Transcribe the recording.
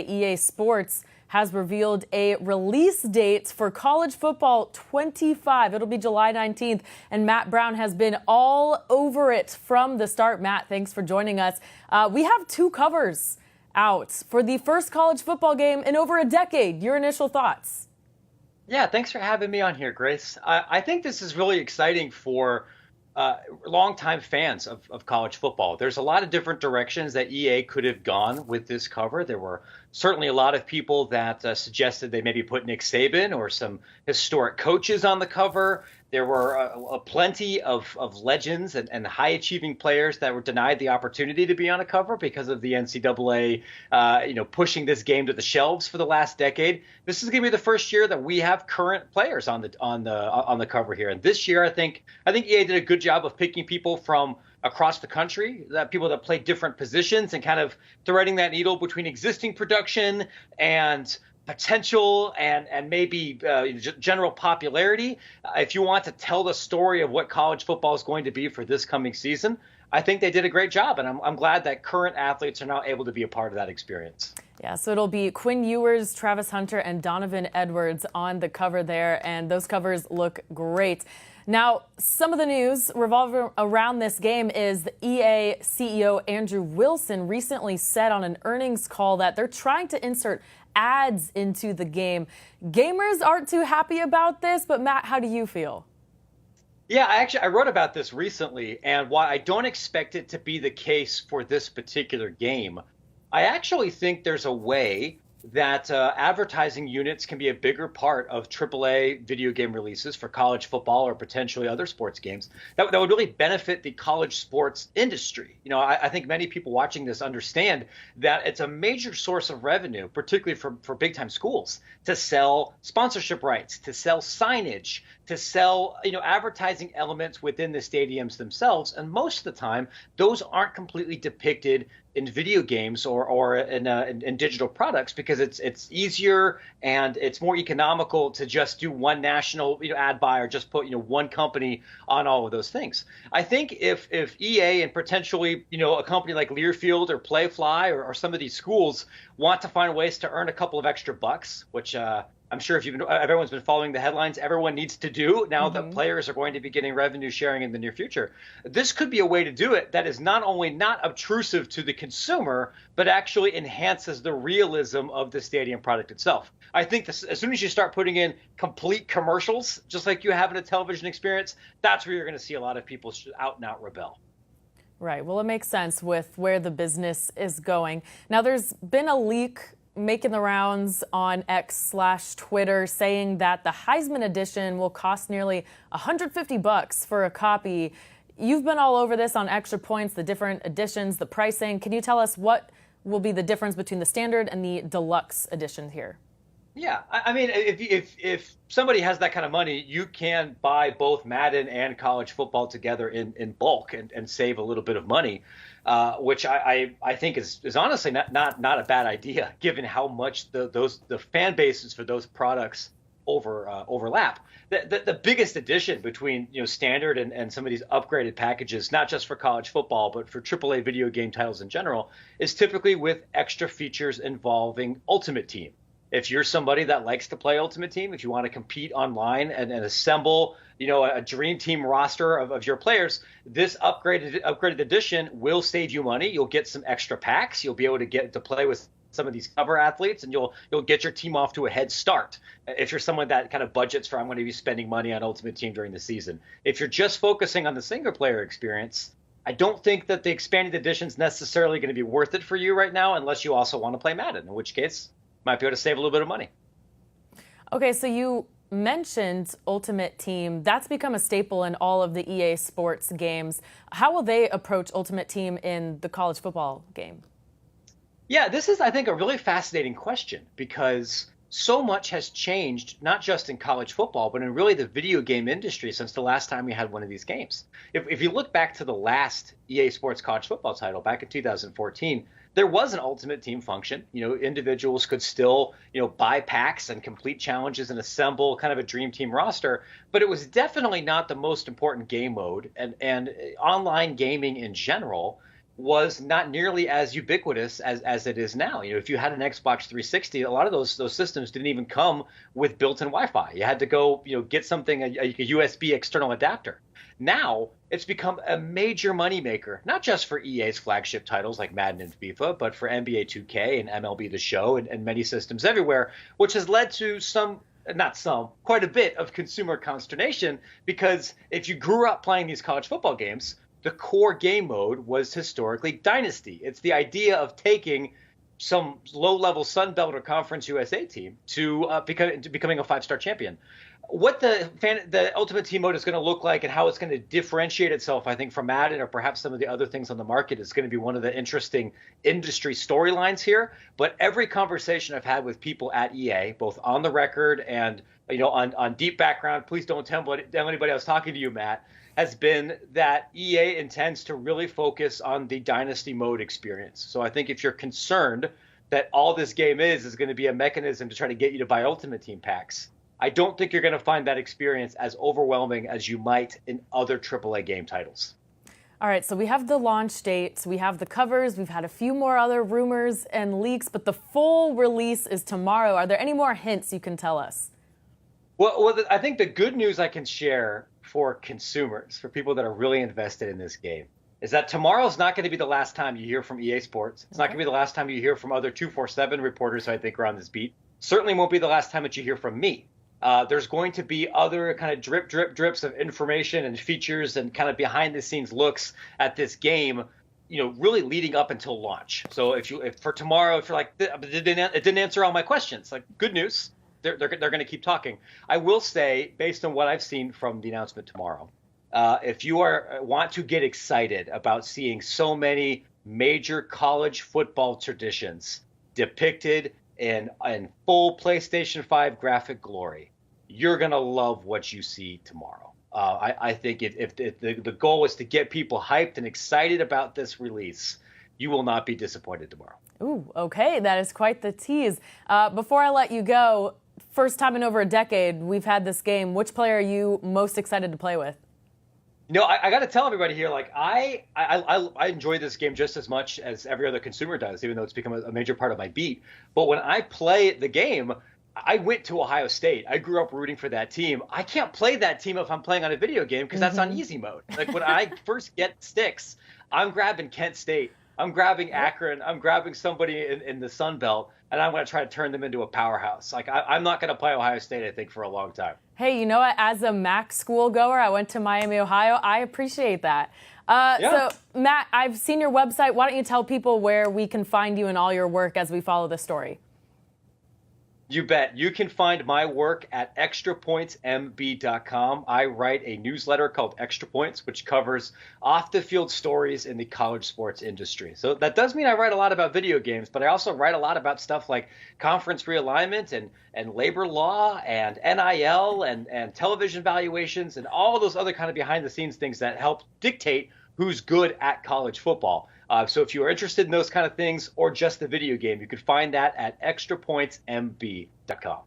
EA Sports has revealed a release date for college football 25. It'll be July 19th, and Matt Brown has been all over it from the start. Matt, thanks for joining us. We have two covers out for the first college football game in over a decade. Your initial thoughts? Yeah, thanks for having me on here, Grace. I think this is really exciting for longtime fans of college football. There's a lot of different directions that EA could have gone with this cover. There were certainly a lot of people that suggested they maybe put Nick Saban or some historic coaches on the cover. There were plenty of legends and high-achieving players that were denied the opportunity to be on a cover because of the NCAA, pushing this game to the shelves for the last decade. This is going to be the first year that we have current players on the cover here. And this year, I think EA did a good job of picking people from across the country, people that play different positions and kind of threading that needle between existing production and potential and maybe general popularity. If you want to tell the story of what college football is going to be for this coming season, I think they did a great job, and I'm glad that current athletes are now able to be a part of that experience. Yeah, so it'll be Quinn Ewers, Travis Hunter, and Donovan Edwards on the cover there, and those covers look great. Now, some of the news revolving around this game is the EA CEO Andrew Wilson recently said on an earnings call that they're trying to insert ads into the game. Gamers aren't too happy about this, but Matt, how do you feel? Yeah, I wrote about this recently, and while I don't expect it to be the case for this particular game, I actually think there's a way that advertising units can be a bigger part of AAA video game releases for college football or potentially other sports games that would really benefit the college sports industry. I think many people watching this understand that it's a major source of revenue, particularly for big time schools, to sell sponsorship rights, to sell signage, to sell advertising elements within the stadiums themselves. And most of the time, those aren't completely depicted in video games or in digital products because it's easier and it's more economical to just do one national ad buy or just put one company on all of those things. I think if EA and potentially a company like Learfield or Playfly or some of these schools want to find ways to earn a couple of extra bucks, which I'm sure if everyone's been following the headlines, everyone needs to do now that players are going to be getting revenue sharing in the near future. This could be a way to do it that is not only not obtrusive to the consumer, but actually enhances the realism of the stadium product itself. I think as soon as you start putting in complete commercials, just like you have in a television experience, that's where you're going to see a lot of people out and out rebel. Right. Well, it makes sense with where the business is going. Now, there's been a leak making the rounds on X/Twitter saying that the Heisman edition will cost nearly $150 for a copy. You've been all over this on Extra Points, the different editions, the pricing. Can you tell us what will be the difference between the standard and the deluxe edition here? Yeah, I mean, if somebody has that kind of money, you can buy both Madden and college football together in bulk and save a little bit of money, which I think is honestly not a bad idea given how much the fan bases for those products overlap. The biggest addition between standard and some of these upgraded packages, not just for college football but for AAA video game titles in general, is typically with extra features involving Ultimate Team. If you're somebody that likes to play Ultimate Team, if you want to compete online and assemble, a dream team roster of your players, this upgraded edition will save you money. You'll get some extra packs. You'll be able to get to play with some of these cover athletes, and you'll get your team off to a head start. If you're someone that kind of budgets for, I'm going to be spending money on Ultimate Team during the season. If you're just focusing on the single player experience, I don't think that the expanded edition is necessarily going to be worth it for you right now, unless you also want to play Madden, in which case might be able to save a little bit of money. Okay, so you mentioned Ultimate Team. That's become a staple in all of the EA Sports games. How will they approach Ultimate Team in the college football game? Yeah, this is, I think, a really fascinating question because so much has changed, not just in college football, but in really the video game industry since the last time we had one of these games. If you look back to the last EA Sports college football title back in 2014, there was an Ultimate Team function. Individuals could still, buy packs and complete challenges and assemble kind of a dream team roster, but it was definitely not the most important game mode. And online gaming in general was not nearly as ubiquitous as it is now. If you had an Xbox 360, a lot of those systems didn't even come with built-in Wi-Fi. You had to go, get something, a USB external adapter. Now it's become a major moneymaker, not just for EA's flagship titles like Madden and FIFA, but for NBA 2K and MLB The Show and many systems everywhere, which has led to quite a bit of consumer consternation, because if you grew up playing these college football games, the core game mode was historically Dynasty. It's the idea of taking some low-level Sun Belt or Conference USA team to becoming a 5-star champion. What the Ultimate Team mode is going to look like and how it's going to differentiate itself, I think, from Madden or perhaps some of the other things on the market is going to be one of the interesting industry storylines here. But every conversation I've had with people at EA, both on the record and on deep background, please don't tell anybody I was talking to you, Matt, has been that EA intends to really focus on the Dynasty mode experience. So I think if you're concerned that all this game is going to be a mechanism to try to get you to buy Ultimate Team packs, I don't think you're going to find that experience as overwhelming as you might in other AAA game titles. All right, so we have the launch dates, we have the covers, we've had a few more other rumors and leaks, but the full release is tomorrow. Are there any more hints you can tell us? Well, I think the good news I can share for consumers, for people that are really invested in this game, is that tomorrow's not going to be the last time you hear from EA Sports. It's not going to be the last time you hear from other 247 reporters who I think are on this beat. Certainly won't be the last time that you hear from me. There's going to be other kind of drips of information and features and kind of behind the scenes looks at this game, really leading up until launch. So if for tomorrow, if you're like, it didn't answer all my questions, like, good news. They're going to keep talking. I will say, based on what I've seen from the announcement tomorrow, if you want to get excited about seeing so many major college football traditions depicted in full PlayStation 5 graphic glory, you're going to love what you see tomorrow. I think if the goal is to get people hyped and excited about this release, you will not be disappointed tomorrow. Ooh, okay. That is quite the tease. Before I let you go, first time in over a decade we've had this game. Which player are you most excited to play with? I got to tell everybody here, like, I enjoy this game just as much as every other consumer does, even though it's become a major part of my beat. But when I play the game, I went to Ohio State. I grew up rooting for that team. I can't play that team if I'm playing on a video game because that's on easy mode. Like, when I first get sticks, I'm grabbing Kent State. I'm grabbing Akron. I'm grabbing somebody in the Sun Belt, and I'm going to try to turn them into a powerhouse. Like, I'm not going to play Ohio State, I think, for a long time. Hey, you know what? As a MAC school goer, I went to Miami, Ohio. I appreciate that. So, Matt, I've seen your website. Why don't you tell people where we can find you and all your work as we follow the story? You bet. You can find my work at extrapointsmb.com. I write a newsletter called Extra Points, which covers off-the-field stories in the college sports industry. So that does mean I write a lot about video games, but I also write a lot about stuff like conference realignment and labor law and NIL and television valuations and all those other kind of behind-the-scenes things that help dictate who's good at college football. So if you are interested in those kind of things or just the video game, you can find that at extrapointsmb.com.